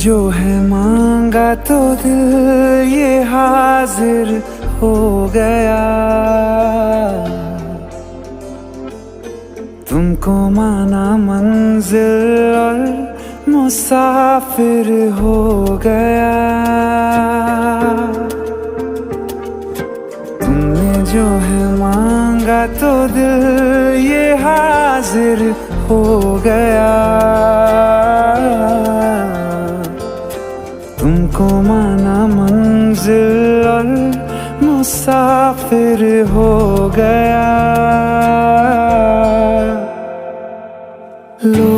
जो है मांगा तो दिल ये हाजिर हो गया, तुमको माना मंजिल और मुसाफिर हो गया। तुमने जो है मांगा तो दिल ये हाजिर हो गया, तुमको माना मंजिल और मुसाफिर हो गया। लो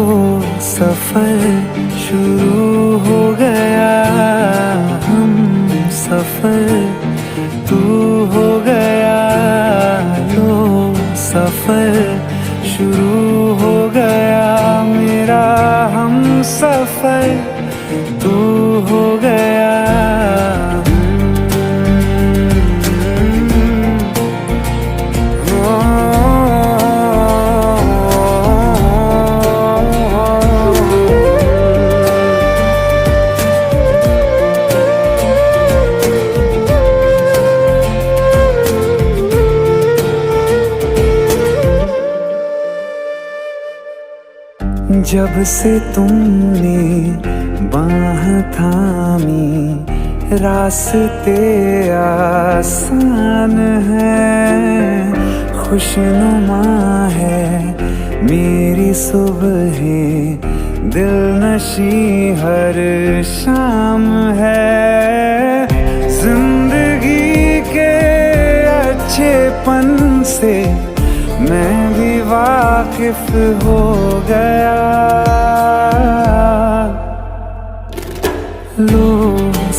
सफर शुरू हो गया, हम सफर तू हो गया। लो सफर शुरू हो गया, मेरा हम सफर तू हो गया। जब से तुमने बाह थामी रास्ते आसान है, खुशनुमा है मेरी सुबहें दिल नशी हर शाम है। जिंदगी के अच्छेपन से मैं भी वाकिफ हो गया। लो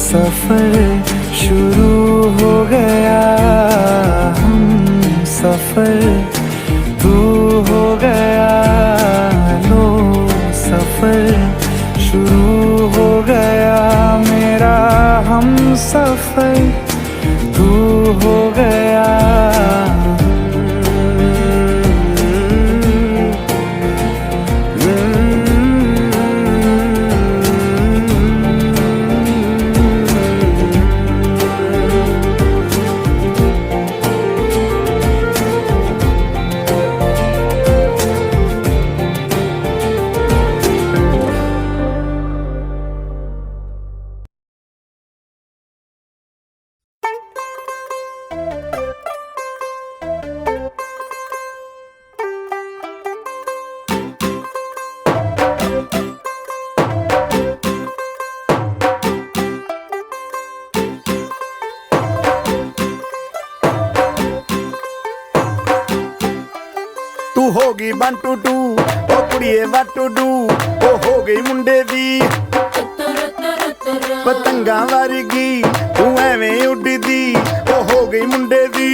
सफर शुरू हो गया, हम सफर तू हो गया। लो सफर शुरू हो गया, मेरा हम सफर तू हो गया। तू हो गई 1 2 2 ओ कुड़िए what to do ओ हो गई मुंडे दी पतंगा वर्गी तू एवें उड़दी ओ हो गई मुंडे दी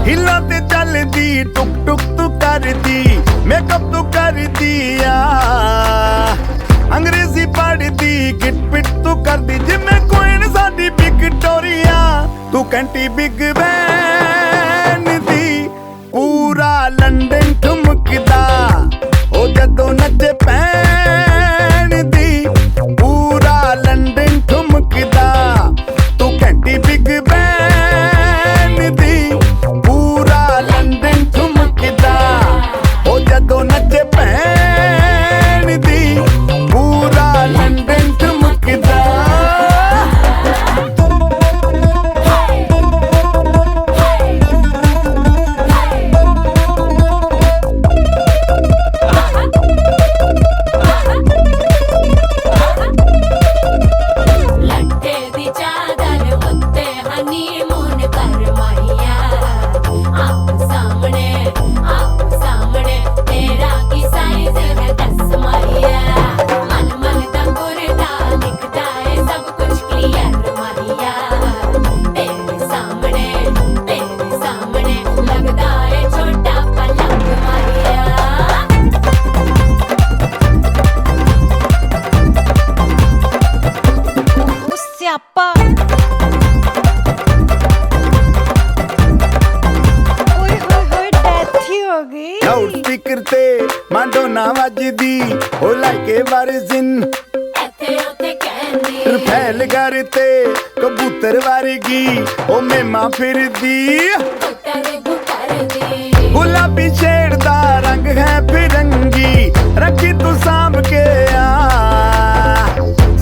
हिला ते चलदी टुक टुक तू करदी मेकअप तू करदी अंग्रेजी पढ़दी गिट पिट तू करदी जिमें कोइन साडी विक्टोरिया तू कंटी बिग बैन दी पूरा लंडन ठुमकदा ओ जदों नचे पैन दी पूरा लंडन ठुमकदा तू घंटी बिग बैन दी पूरा लंडन ठुमकदा ओ जदों नचे पैन दी पूरा लंडन ठुमकदा। लाउड स्पीकर ते माडोना वजदी ओ लाइके वारिजिन रफेल करते कबूतर वर्गी ओ मेमा फिरदी गुलाबी शेड दा रंग है फिरंगी रखी तू सांभ के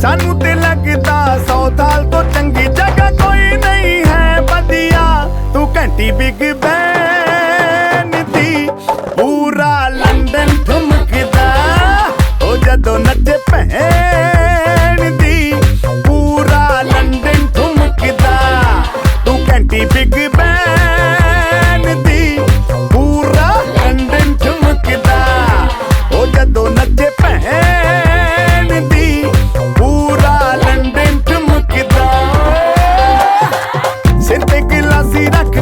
सानू ते लगदा 100 साल तो चंगी जगह कोई नहीं है बदिया तू घंटी बिग बैन दी पूरा लंदन ठुमकदा ओ जदों नचे भैन दी पूरा लंदन ठुमकदा तू घंटी बिग बैन दी पूरा लंदन ठुमकदा ओ जदों नचे भैन दी पूरा लंदन ठुमकदा सिर ते गिलासी रख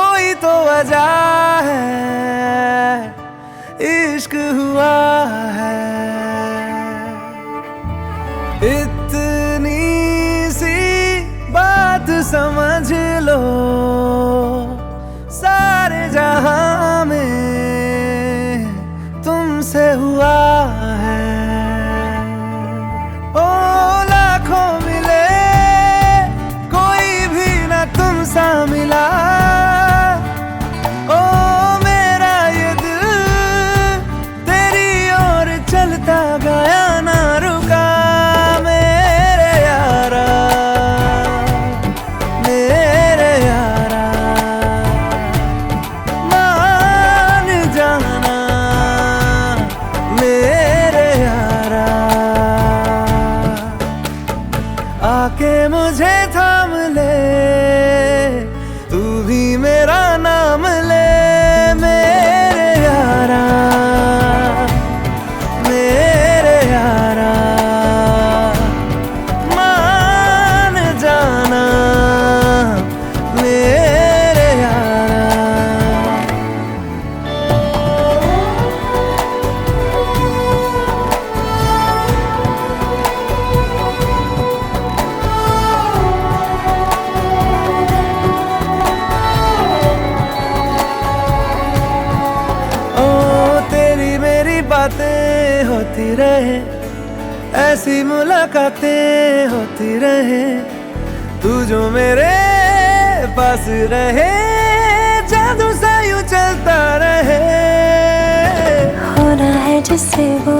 कोई तो वजह है, इश्क हुआ है। इतनी सी बात समझ लो, सारे जहां में तुमसे हुआ है। ओ लाखों मिले, कोई भी ना तुम सा मिला। ओ मेरा ये दिल तेरी ओर चलता गया, ना रुका। मेरे यारा, मेरे यारा, मान जाना मेरे यारा। आके मुझे थाम ले, तू भी मेरा नाम ले। मेरे यारा, मेरे यारा, मान जाना मेरे यारा। बातें होती रहे, ऐसी मुलाकातें होती रहे, तू जो मेरे पास रहे, जादू सा यूं चलता रहे। होना है जिससे वो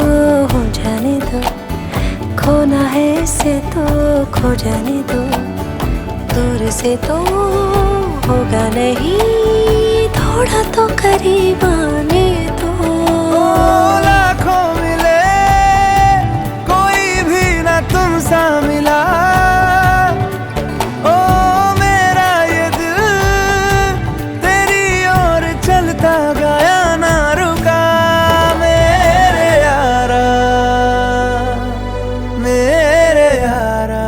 हो जाने दो, खोना है इससे तो खो जाने दो। दूर से तो होगा नहीं, थोड़ा तो करीब आने दो। लाखों मिले, कोई भी ना तुम सा मिला। ओ मेरा ये दिल तेरी ओर चलता गया, ना रुका। मेरे यारा, मेरे यारा।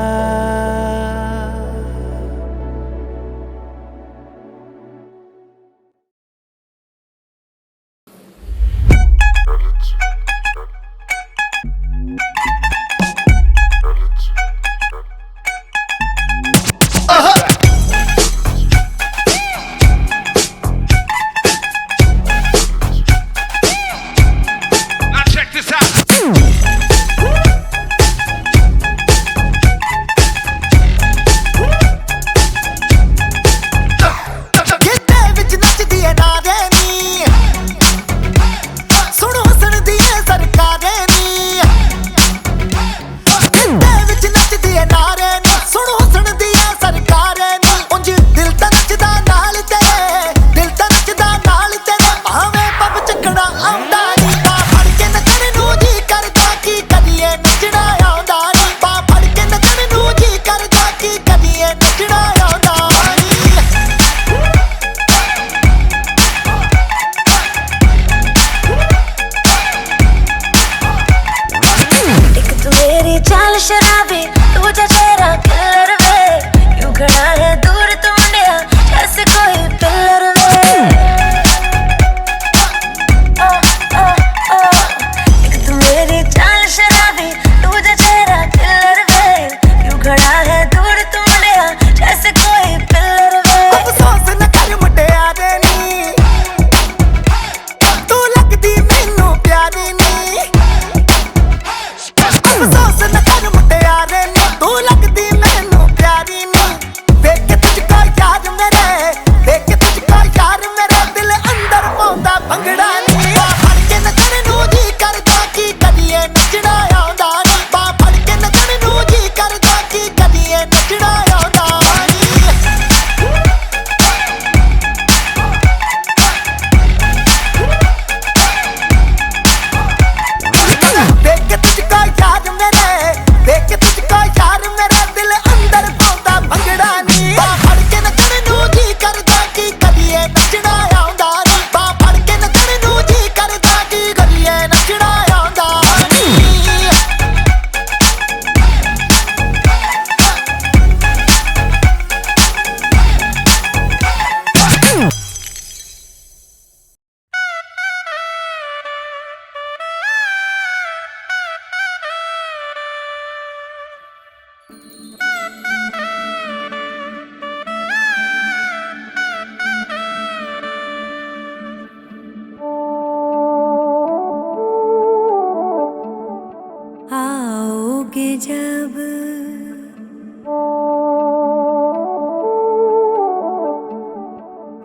जब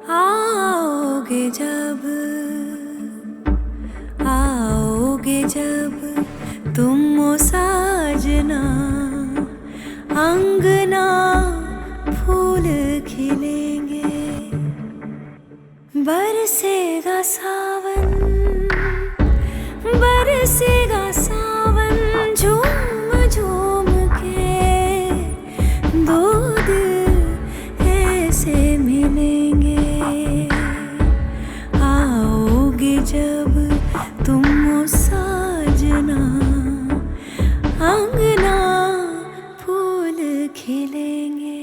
आओगे जब आओगे जब तुम ओ साजना अंगना फूल खिलेंगे बरसेगा सावन बरसेगा सावन झूम झूम के दो दिल ऐसे मिलेंगे आओगे जब तुम ओ साजना अंगना फूल खिलेंगे।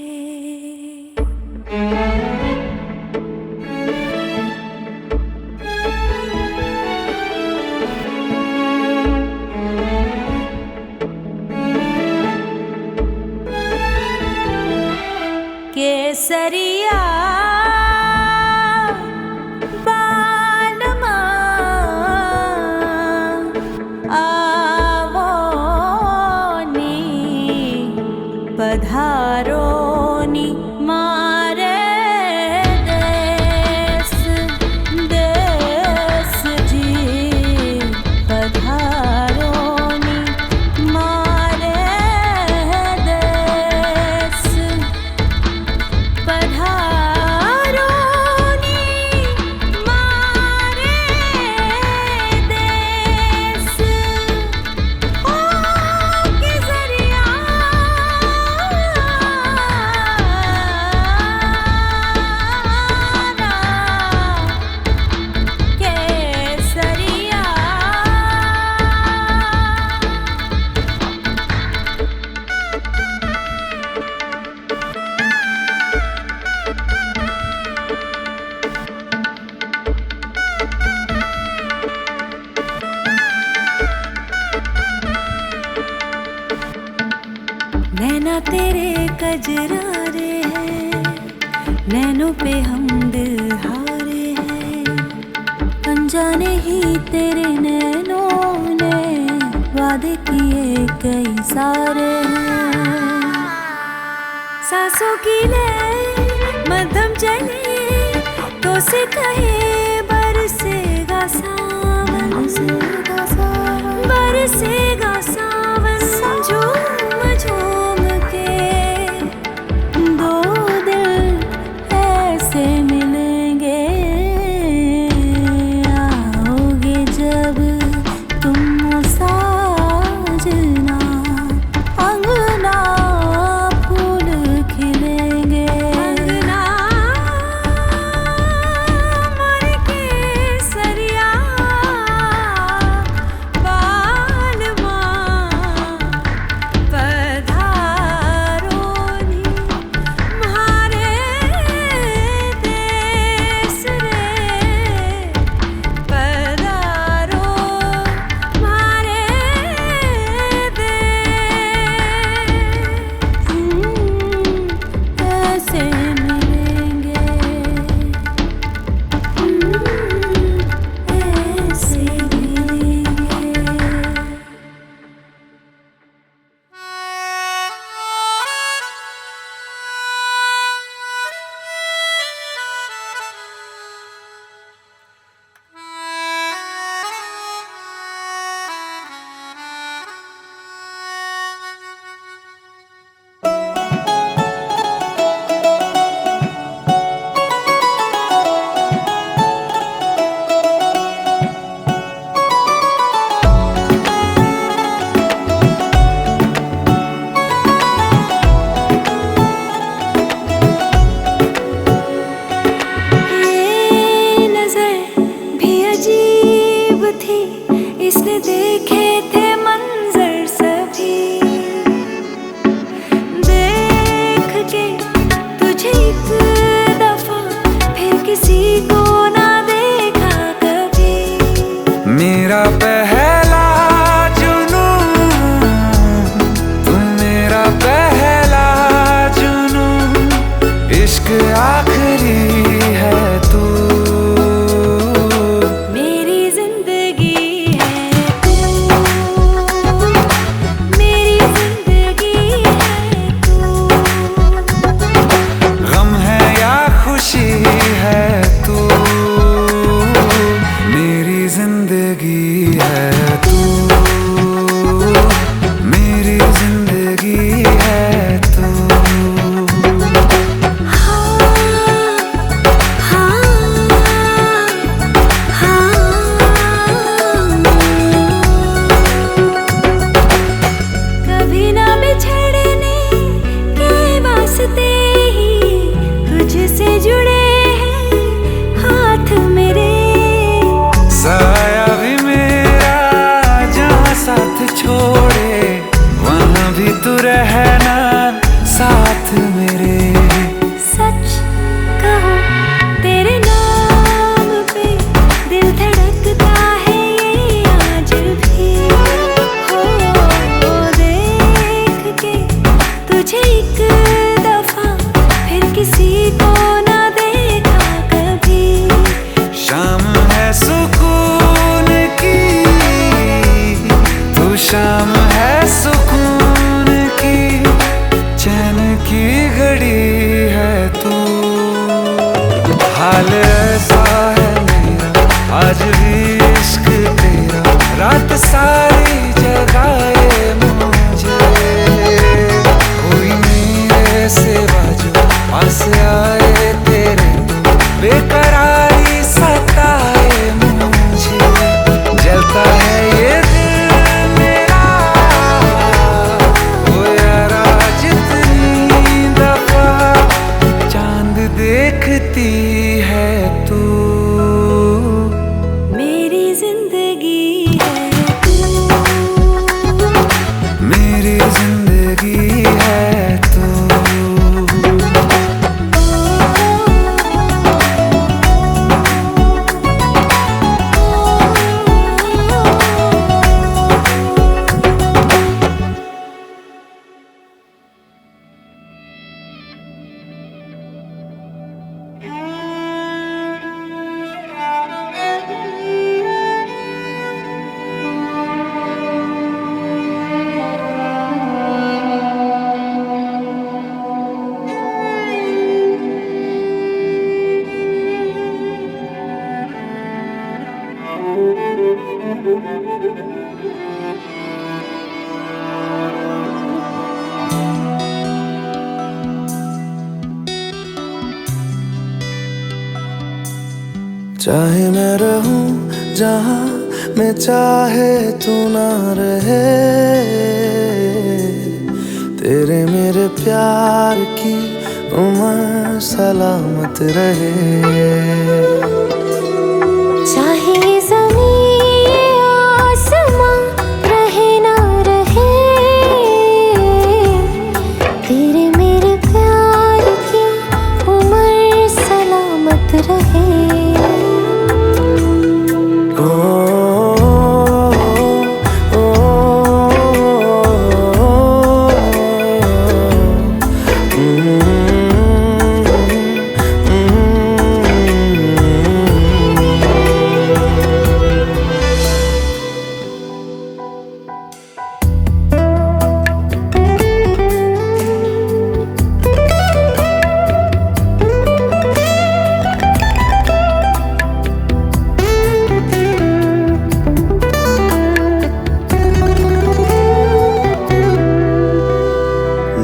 केसरिया बालमा आवोनी पधारोनी मारे देश देश जी पधारोनी मारे देश पधारोनी मारे देश ओ केसरिया केसरिया नैना तेरे कजरारे हैं नैनों पे हम दिल हारे हैं अनजाने ही तेरे नैनों ने वादे किए कई सारे हैं सांसों की ले मध्यम चले तो से कहे बरसेगा सावन बरसेगा सावन झूम झूम के दो दिल ऐसे मिलेंगे आओगे जब तुम साजना अंगना फूल खिलेंगे अंगना मारे केसरिया बालमा पधारोनी मारे देश रे पधारो मारे देश ऐसे मिलेंगे ऐसे मिलेंगे। ये नजर भी अजीब थी इसने देखे थे मंजर सभी देख के तुझे एक दफा फिर किसी को ना देखा कभी मेरा पहला जुनून तुम मेरा पहला जुनून इश्क आखिरी है तू मेरी जिंदगी है तू मेरी जिंदगी चाहे मैं रहूं जहां मैं चाहे तू ना रहे, तेरे मेरे प्यार की उम्र सलामत रहे। चाहे ज़मीन आसमां रहे ना रहे, तेरे मेरे प्यार की उम्र सलामत रहे।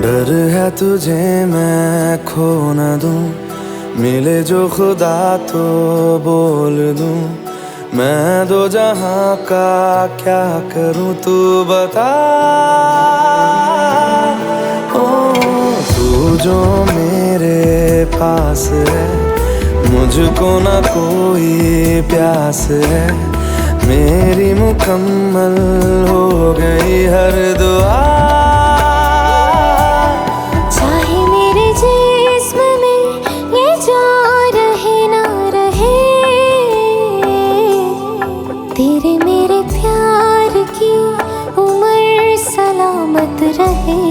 डर है तुझे मैं खो न दूं, मिले जो खुदा तो बोल दूं। मैं दो जहां का क्या करूं तू बता। ओ तू जो मेरे पास है, मुझको ना कोई प्यास है। मेरी मुकम्मल हो गई हर दुआ। तेरे मेरे प्यार की उम्र सलामत रहे।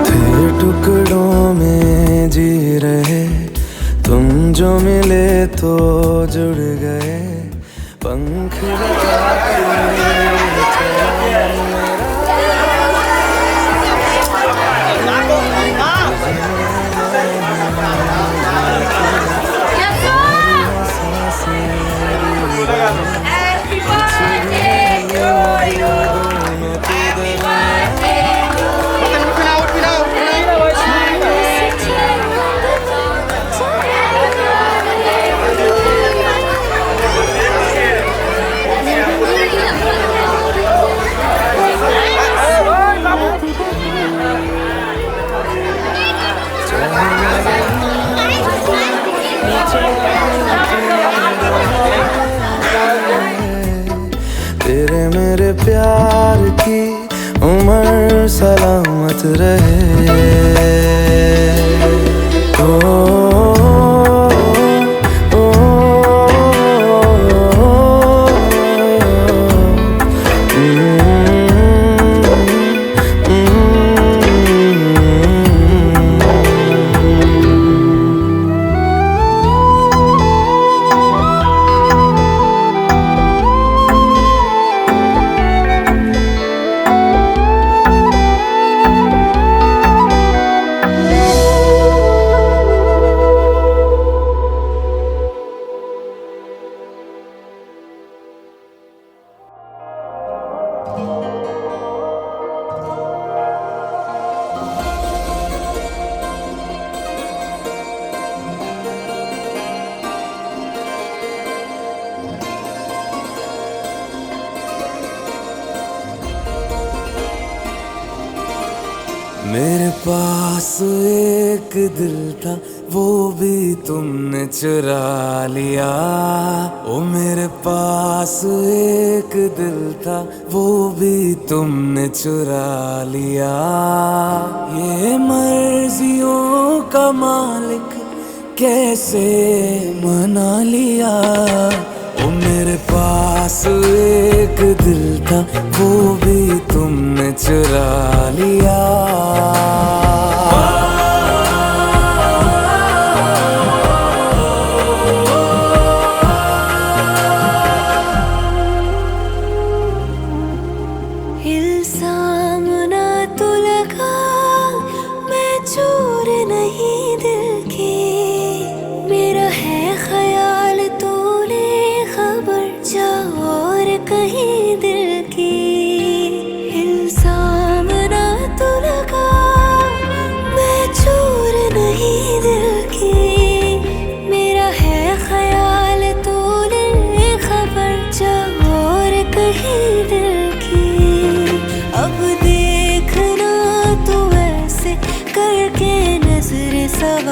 थे टुकड़ों में जी रहे, तुम जो मिले तो जुड़ गए। पंख लगा तेरे मेरे प्यार की उम्र सलामत रहे। मेरे पास एक दिल था, वो भी तुमने चुरा लिया। ओ मेरे पास एक दिल था, वो भी तुमने चुरा लिया। ये मर्जियों का मालिक कैसे मना लिया। ओ मेरे पास एक दिल था, वो भी तुमने चुरा लिया।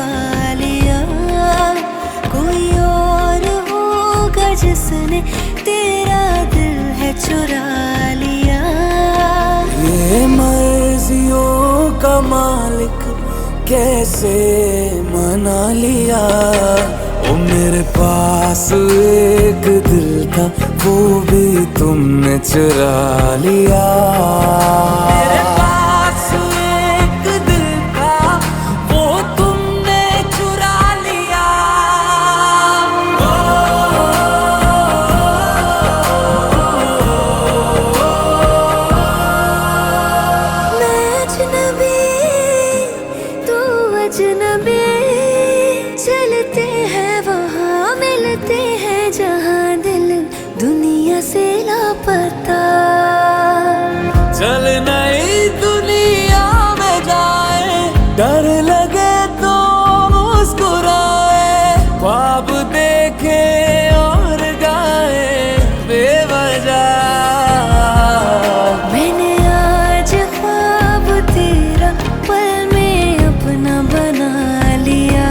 छुपा लिया, कोई और होगा जिसने तेरा दिल है चुरा लिया। ये मर्जियों का मालिक कैसे मना लिया, ओ मेरे पास एक दिल था वो भी तुमने चुरा लिया। मेरे पास एक दिल था वो तुमने चुरा लिया। मैं अजनबी तू अजनबी, चलते हैं वहाँ मिलते हैं जहाँ दिल दुनिया से लापता। चल नई दुनिया में जाए, डर लगे तो मुस्कुराए, ख्वाब देखे और गाए बेवजह। मैंने आज ख्वाब तेरा पल में अपना बना लिया,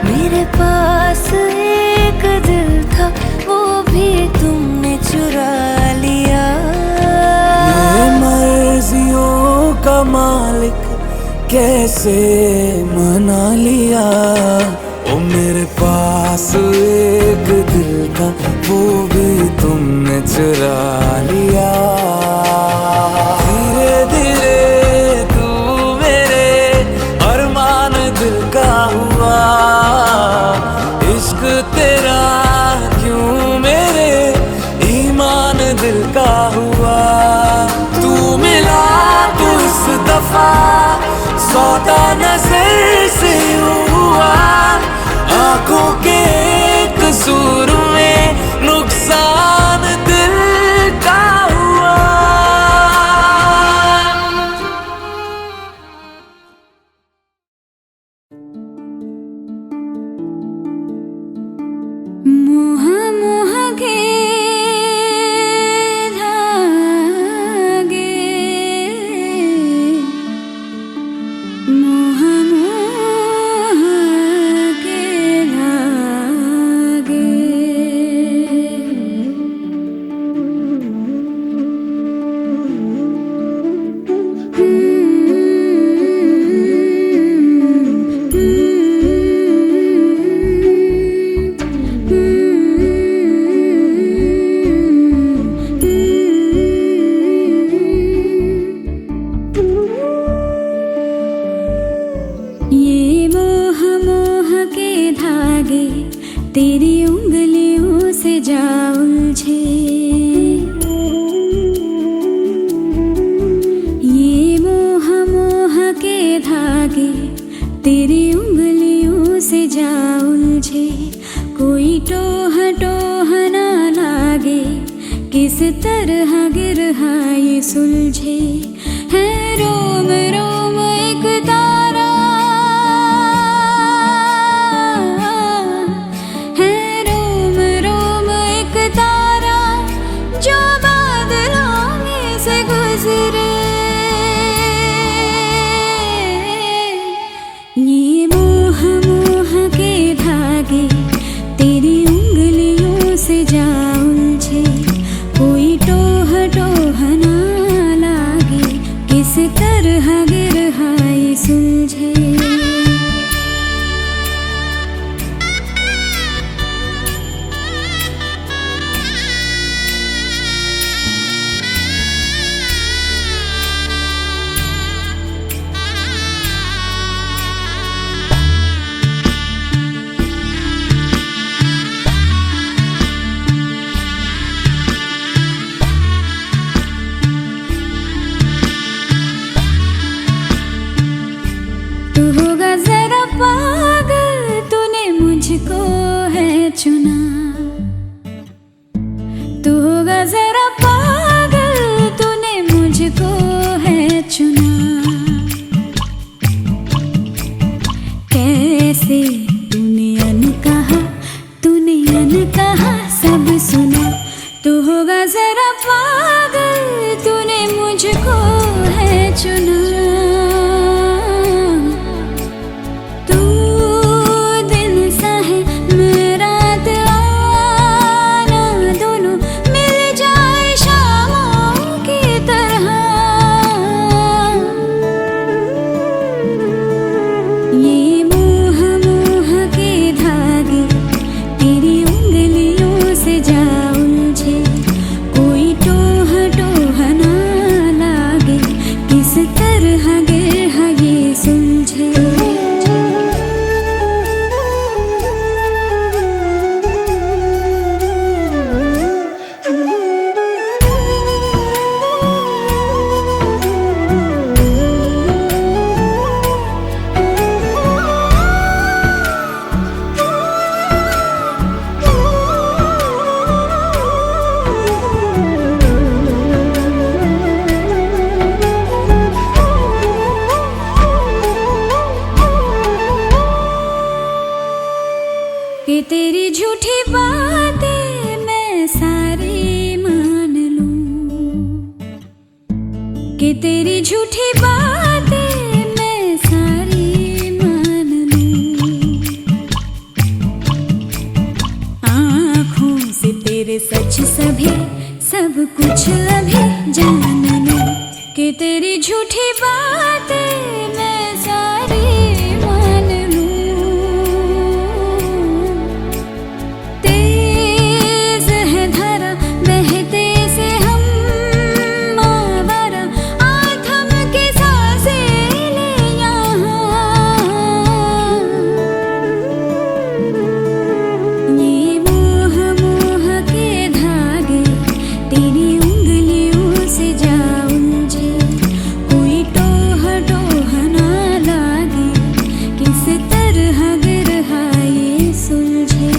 मेरे पास एक दिल था वो भी तुमने चुरा लिया। ये मर्जियों का मालिक कैसे मना लिया, ओ मेरे पास एक दिल था वो भी तुमने चुरा लिया। धीरे धीरे तू मेरे अरमान दिल का हुआ, इश्क तेरा क्यों मेरे ईमान दिल का हुआ। तू मिला तू इस दफा सौदा नजर से हुआ, आंखों के कसूर में नुकसान दिल का हुआ। मोह मोह के धागे, मोह मोह के धागे, ये मोह मोह के धागे तेरी उंगलियों से जा उलझे। ये मोह मोह के धागे तेरी उंगलियों से जा उलझे, कोई टोह टोह ना लागे, किस तरह गिरहा ये सुलझे। है रोम रोम एक तारा, है रोम रोम एक तारा जो बादलों में से गुजरे। ये मोह मोह के धागे तेरी उंगलियों से जा उलझे, कोई टोह टोह ना लागे। कि तेरी झूठी बातें मैं सारी मान लूं, कि तेरी झूठी बातें मैं सारी मान लूं, आँखों से तेरे सच सभी सब कुछ अभी जान लूं, कि तेरी झूठी बातें मैं सारी मान लूं। तेज है धारा बहते से हम आवारा, आ थम के सांसें ले यहाँ, ये मोह मोह के धागे तेरी उंगलियों से जा उलझे, कोई टोह टोह ना लागे, किस तरह गिरहा ये सुलझे।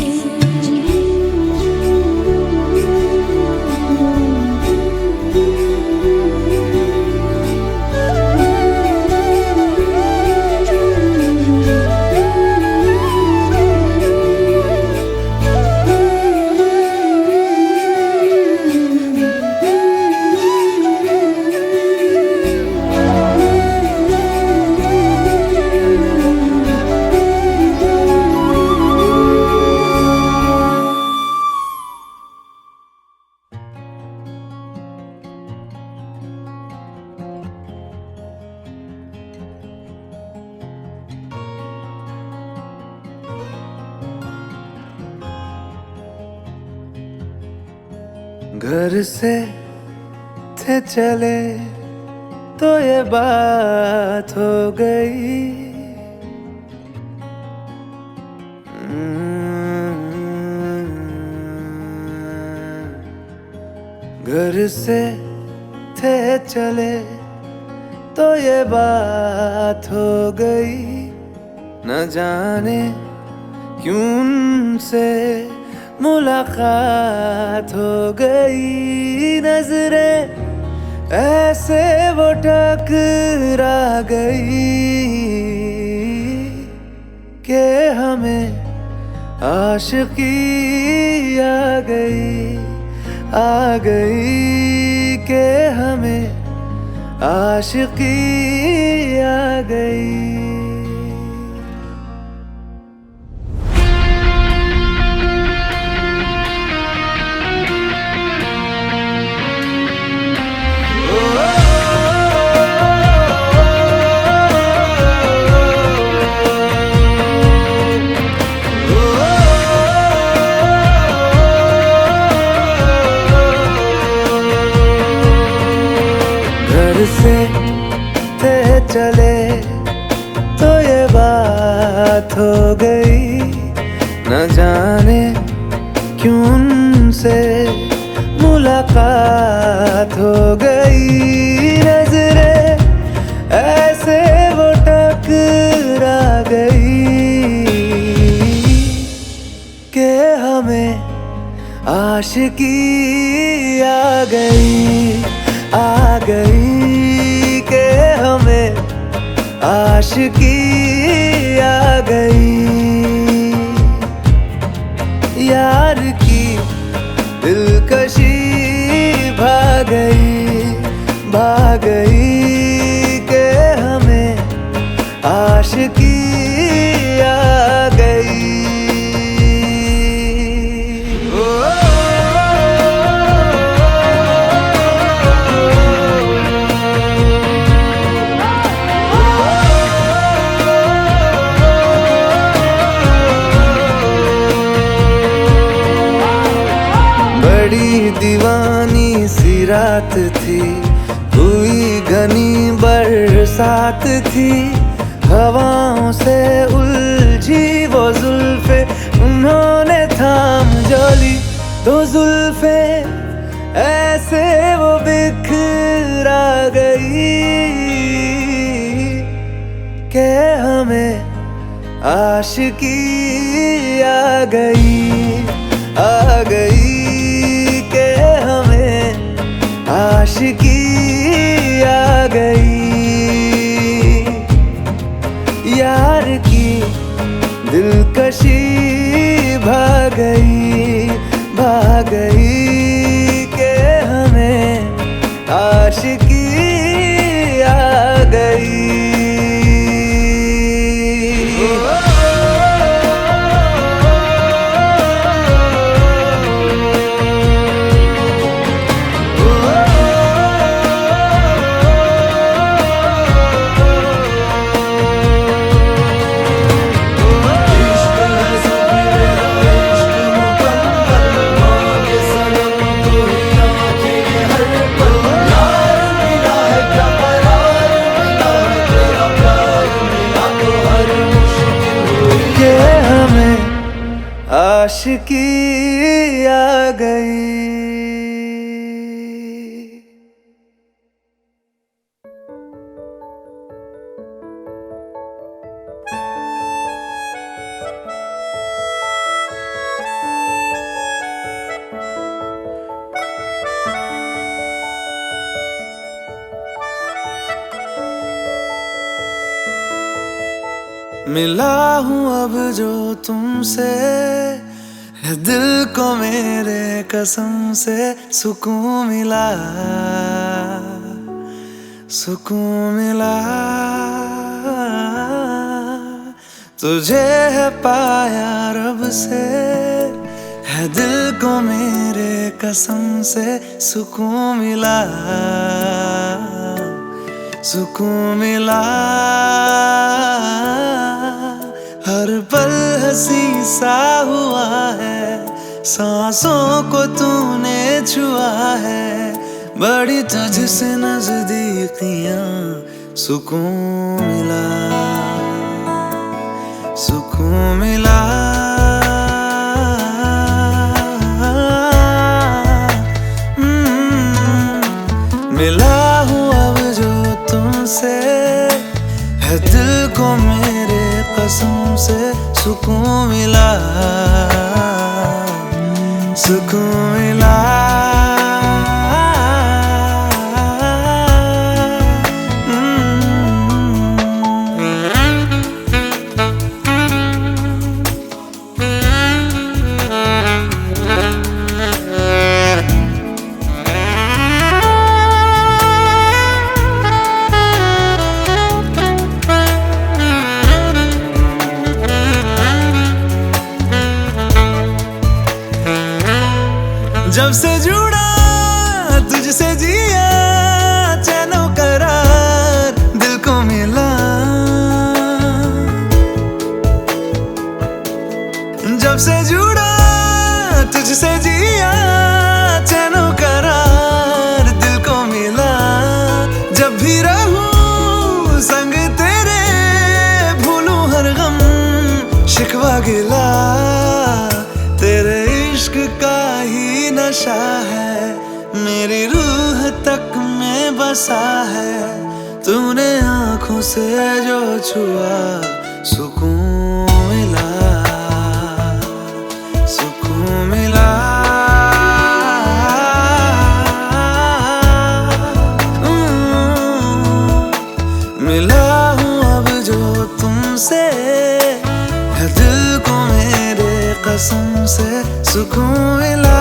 घर से थे चले तो ये बात हो गई, घर से थे चले तो ये बात हो गई, न जाने क्यों उनसे मुलाकात हो गई, नजरें ऐसे वो टकरा गई कि हमें आशिकी आ गई कि हमें आशिकी आ गई। से थे चले तो ये बात हो गई, न जाने क्यों उनसे मुलाकात हो गई, नजरें ऐसे वो टकरा गई कि हमें आशिकी आ गई कि हमें आशिकी आ गई। यार की दिलकशी भाग गई कि हमें आशिकी आ गई। बड़ी दीवानी सी रात थी, हुई घनी बरसात थी, हवाओं से उलझी वो जुल्फे, उन्होंने थाम जोली तो जुल्फे ऐसे वो बिखरा गई कि हमें आशिकी आ गई कि हमें आशिकी आ गई। यार की दिलकशी भाग गई के हमें आशिकी आ गई। आशिकी आ गई। मिला हूँ अब जो तुमसे, है दिल को मेरे कसम से सुकून मिला, सुकून मिला। तुझे है पाया रब से, है दिल को मेरे कसम से सुकून मिला, सुकून मिला। हर पल हंसी सा हुआ है, सांसों को तूने छुआ है, बड़ी तुझसे नजदीकियां सुकून मिला, सुकून मिला। मिला हूँ अब जो तुमसे, है दिल को मेरे कसम से सुकून मिला, सुकून मिला। जब से जुड़ा तुझसे जिया, चैनो करार दिल को मिला। जब से जुड़ा तुझसे जिया, चैनो करार दिल को मिला। जब भी रहूं संग तेरे, भूलूं हर गम शिकवा गिला। तेरे इश्क का ही नशा है, मेरी रूह तक में बसा है। तूने आँखों से जो छुआ, सुकून मिला, सुकून मिला। मिला हूँ अब जो तुमसे, है दिल को मेरे कसम से सुकून मिला,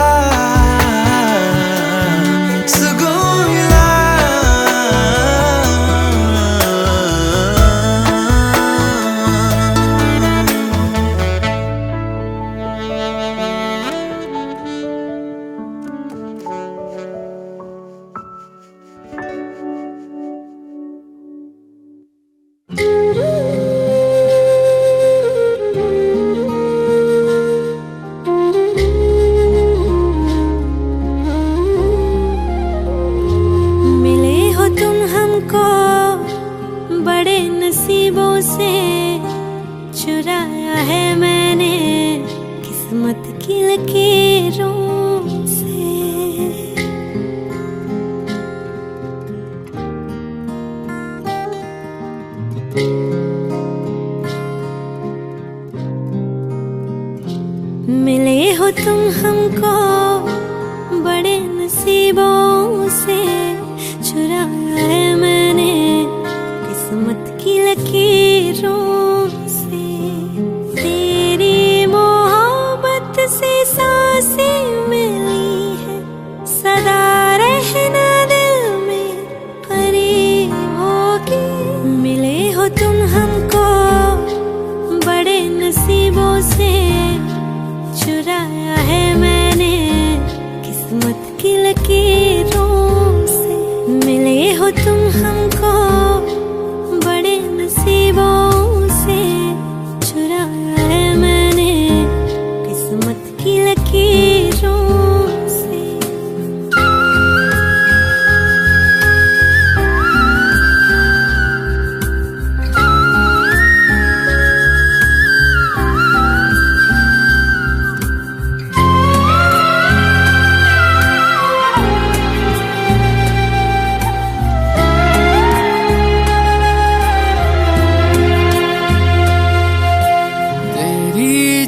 सुकून मिला। बड़े नसीबों से चुराया है मैंने किस्मत की लकीरों से। मिले हो तुम हमको बड़े नसीबों से, चुराया है मैंने किस्मत की लकीरों से। तेरी मोहब्बत से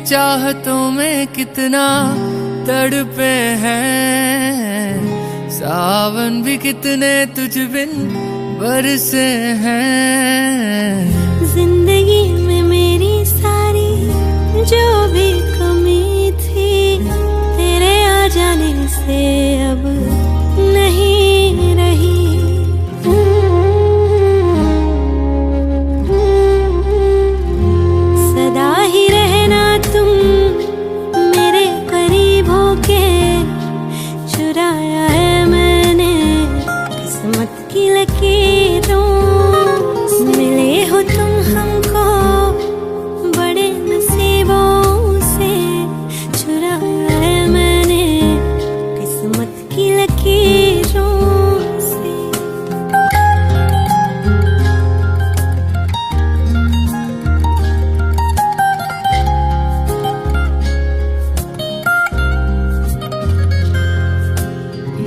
चाहतों में कितना तड़पे हैं, सावन भी कितने तुझ बिन बरसे हैं। जिंदगी में मेरी सारी जो भी कमी थी, तेरे आ जाने से अब नहीं रही। सदा ही रहना तुम मेरे करीब होके, चुराया है मैंने किस्मत की लकीरों। मिले हो तुम हमको बड़े नसीबों से, चुराया है मैंने किस्मत की लकीरों से।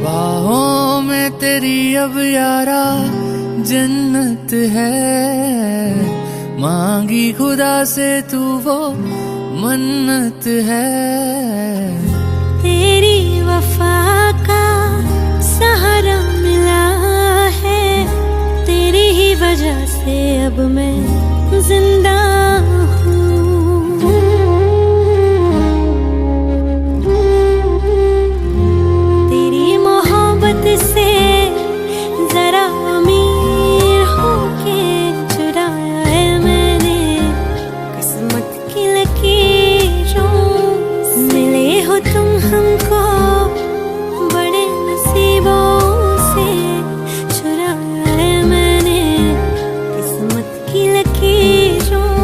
बाहों में तेरी अब यारा जन्नत है, मांगी खुदा से तू वो मन्नत है। तेरी वफा का सहारा मिला है, तेरी ही वजह से अब मैं जिंदा हूँ। तेरी मोहब्बत से जरा अमीर होके, चुराया है मैंने किस्मत की लकीरों। मिले हो तुम हमको बड़े नसीबों से, चुराया है मैंने किस्मत की लकीरों।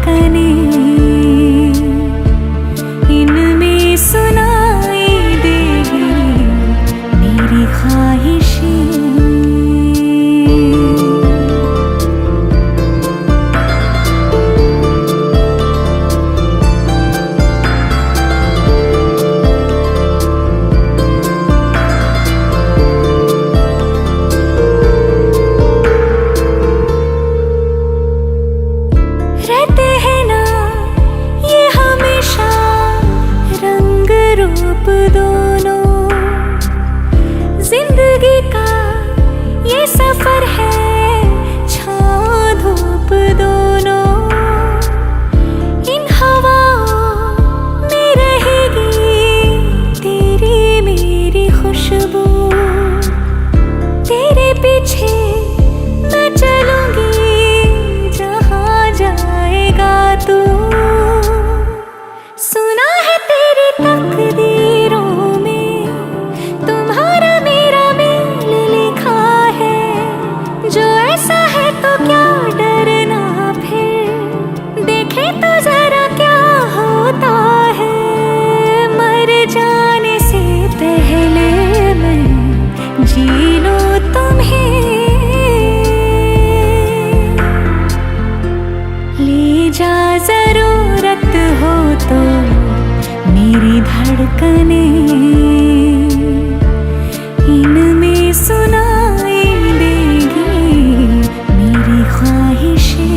धड़कने इनमें सुनाई देगी मेरी ख्वाहिशें। रहते हैं ना ये हमेशा रंग रूप दोनों, जिंदगी का ये सफर है छाँव धूप दोनों। इन हवाओं में रहेगी तेरी मेरी खुशबू, तेरे पीछे मैं चलूंगी जहाँ जाएगा तू। सुना है तेरी तकदीरों में तुम्हारा मेरा मेल लिखा है, जो ऐसा है तो क्या डरना फिर, देखे तो जरा क्या होता है। मर जाने से पहले मैं जी लूं तुम्हें, ले जा जरूरत हो तो मेरी धड़कने इनमें सुनाई देगी मेरी ख्वाहिशें।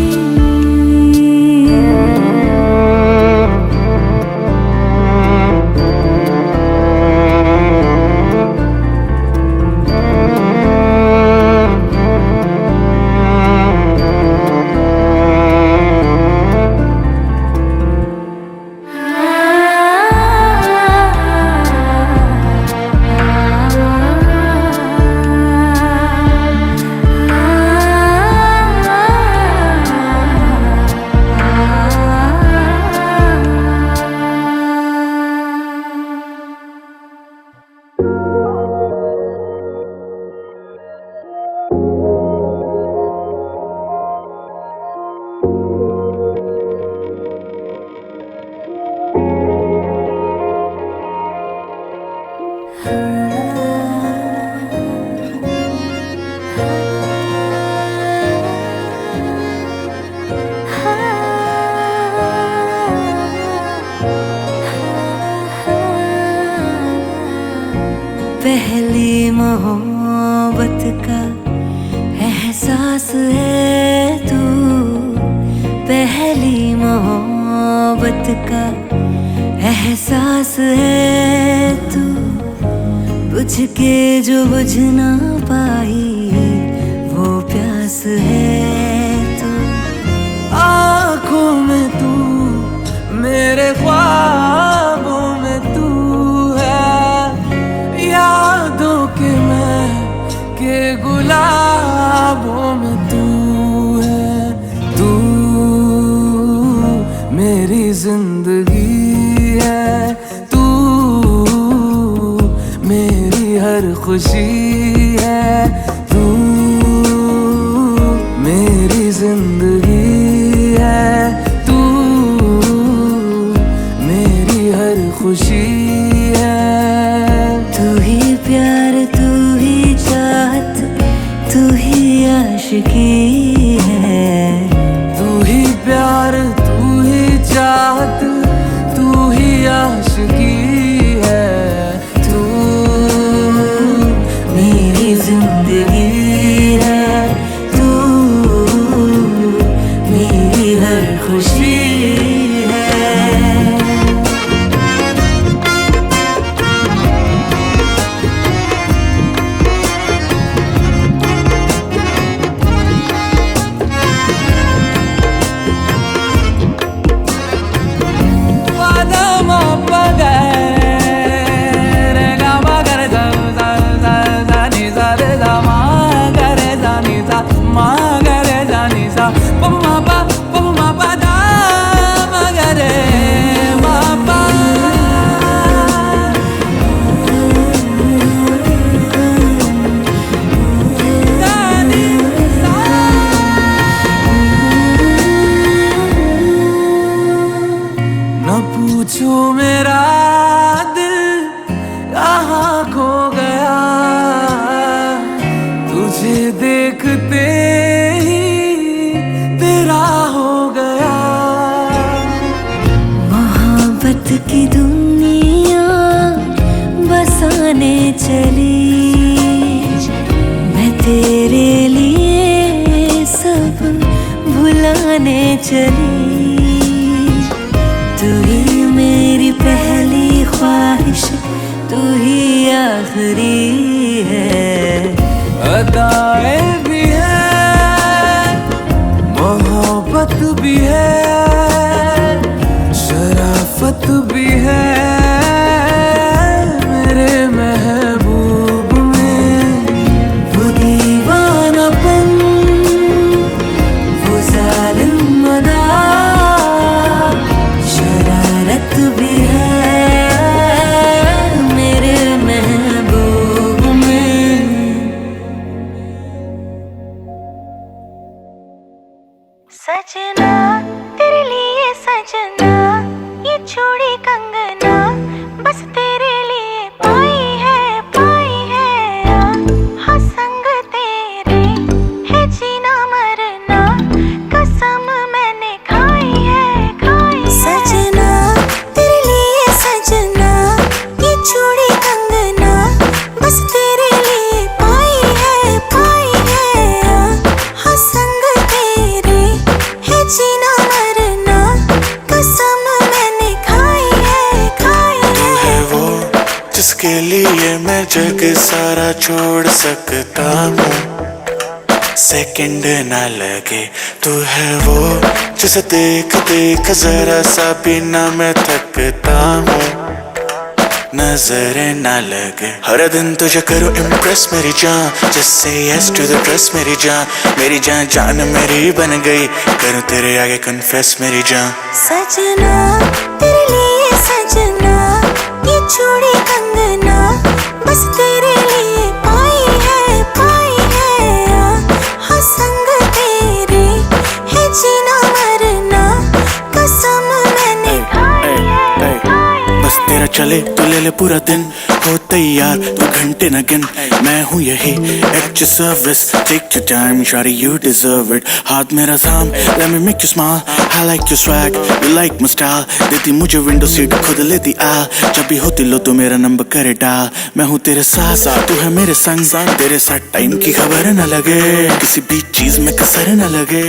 पहली मोहब्बत का एहसास है तू, पहली मोहब्बत का एहसास है तू। बुझ के जो बुझ ना पाई वो प्यास है तू। आँखों में तू, मेरे ख्वाबों में तू है, यादों के मैं के गुलाबों में तू है। तू मेरी जिंदगी है, तू मेरी हर खुशी है। तू मेरी जिंदगी है, तू मेरी हर खुशी है। तू ही प्यार, तू ही चाहत, तू ही आशिकी है। तू ही प्यार, तू ही चाहत, तू ही आशिकी है। तू मेरी जिंदगी है, तू मेरी हर खुशी है। चली, मैं तेरे लिए सब भुलाने चली। तू ही मेरी पहली ख्वाहिश, तू ही आखिरी है। अदाएं भी है, मोहब्बत भी है, शराफत भी है मेरे महबूब में। वो दीवानापन, वो जालिम अदा, शरारत भी है मेरे महबूब में। सजना तेरे लिए सजना, ये चूड़ी कंगना बस तेरे लिए पाई है हाँ संग तेरे है जीना मरना, कसम मैंने खाई है। सजना तेरे लिए सजना, ये चूड़ी कंगना बस तेरे लिए पाई है हाँ संग तेरे है जीना मरना, कसम मैंने खाई है। वो जिसके लिए मैं जग सारा छोड़ सकता हूँ, सेकंड ना लगे। तू है वो जिसे देख देख जरा सा भी ना मैं थकता हूँ, नजरें ना लगे। हर दिन तुझे करूँ इम्प्रेस मेरी जान, just say yes to the dress मेरी जान। मेरी जान जान मेरी बन गई, करूँ तेरे आगे कन्फेस मेरी जान। सजना तेरे लिए सजना, ये चूड़ी कंगना बस तेरे लिए पाई है हाँ संग तेरे है जीना मरना, कसम मैंने खाई है। बस तेरा चले तो ले ले पूरा दिन, हो तैयार तू घंटे न गिन। मैं हूँ यही at your service, take your time shawty you deserve it। हाथ मेरा थाम, let me make you smile, I like your swag, you like my style। देती मुझे विंडो सीट खुद लेती आ, जब भी होती लो तो मेरा नंबर करे डाल। मैं हूँ तेरे साथ साथ, तू है मेरे संग संग, तेरे साथ टाइम की खबर न लगे, किसी भी चीज में कसर न लगे।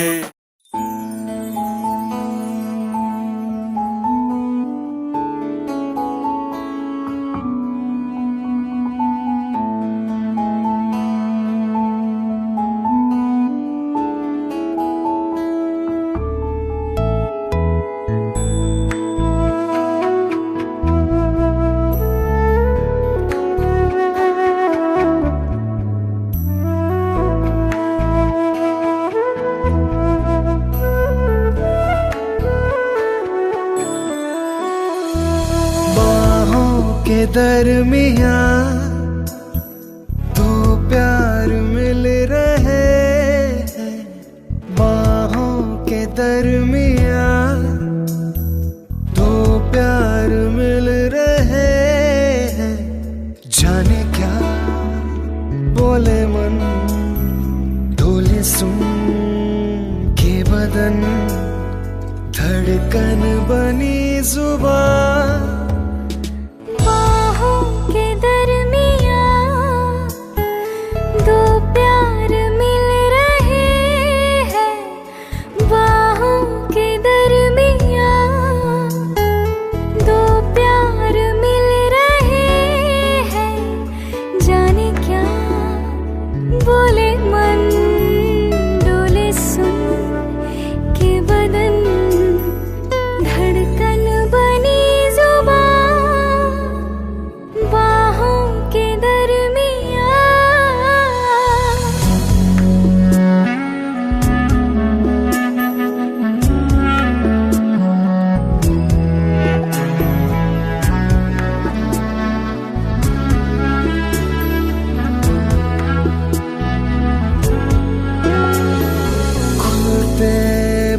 के दरमिया दो प्यार मिल रहे हैं, बाहों के दरमिया दो प्यार मिल रहे हैं। जाने क्या बोले मन, डोले सुन के बदन, धड़कन बनी जुबान।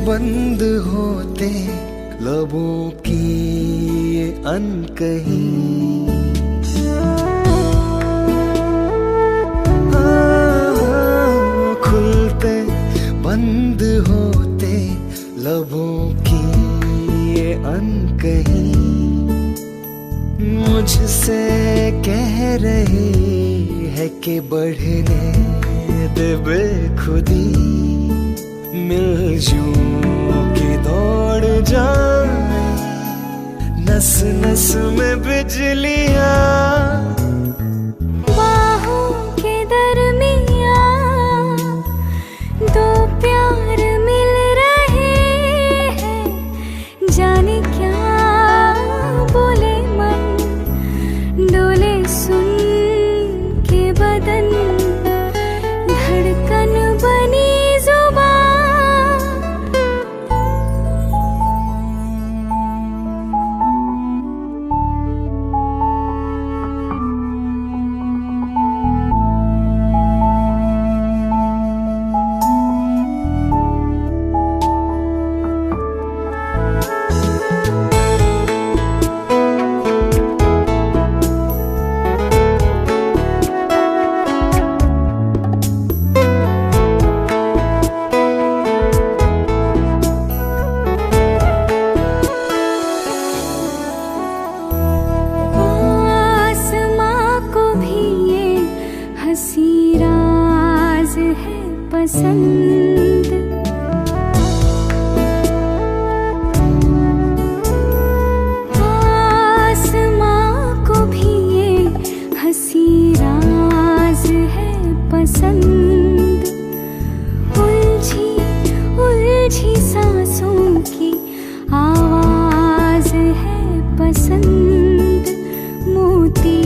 बंद होते लबों की ये अनकही, खुलते बंद होते लबों की ये अनकही। मुझसे कह रही है कि बढ़ने दे बेखुदी, मिलजूं की दौड़ जाए नस नस में बिजलियां। बाहों के दरमियां दो प्यार मिल रहे हैं, जाने क्या बोले मन, डोले सुन के बदन, धड़कन बनी जुबान। हंसी राज है पसंद, आसमां को भी ये हंसी राज है पसंद। उलझी उलझी सांसों की आवाज है पसंद, मोती